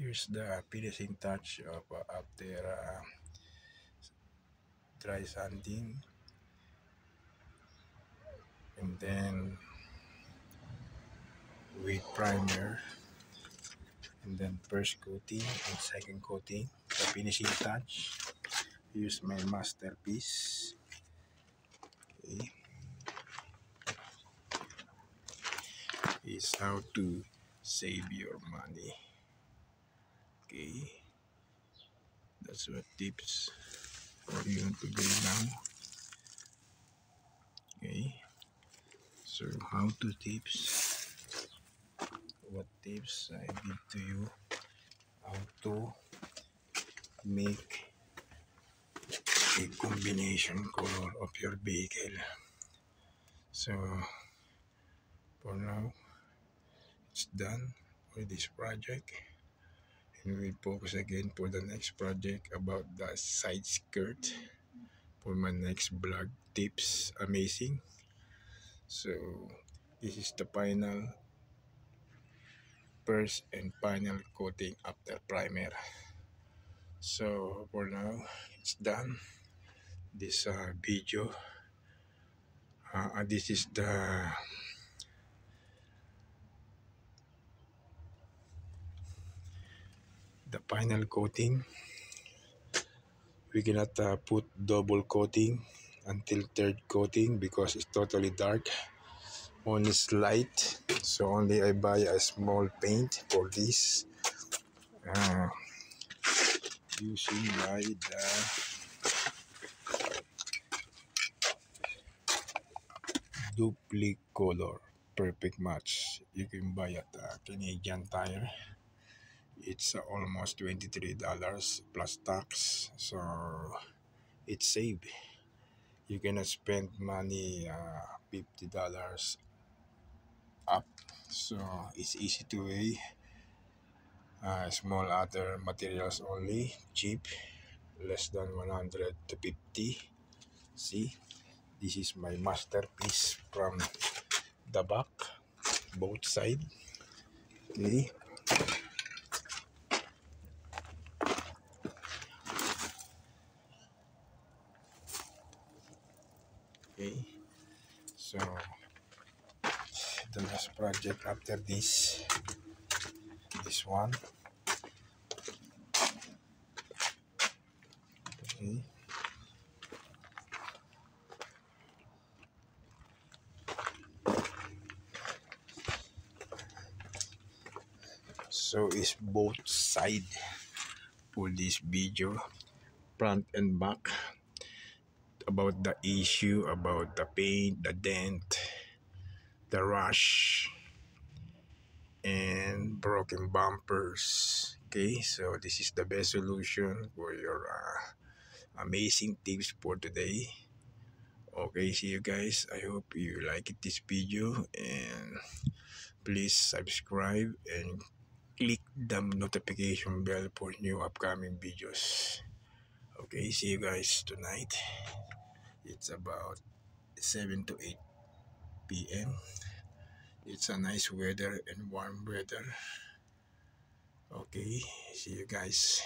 Here's the finishing touch of after dry sanding, and then with primer, and then first coating and second coating. The finishing touch. Here's my masterpiece. Okay. Is how to save your money. Okay, that's what tips for you to do now. Okay, so how to tips, what tips I give to you, how to make a combination color of your vehicle. So for now it's done with this project, and we'll focus again for the next project about the side skirt for my next blog tips. Amazing. So this is the first and final coating after primer. So for now it's done. This video, this is the final coating. We cannot put double coating until third coating because it's totally dark. One is light, so only I buy a small paint for this, using by the Duplicolor Perfect Match. You can buy at Canadian Tire. It's almost $23 plus tax, so it's safe. You cannot spend money $50 up, so it's easy to weigh. Small other materials only, cheap, less than 150. See, this is my masterpiece from the back, both side. Okay, okay. So the last project after this one. Okay. So it's both side for this video, front and back, about the issue about the paint, the dent, the rush, and broken bumpers. Okay, so this is the best solution for your amazing tips for today. Okay, see you guys. I hope you like this video, and please subscribe and click the notification bell for new upcoming videos. Okay, see you guys tonight. It's about 7 to 8 p.m. It's a nice weather and warm weather. Okay, see you guys.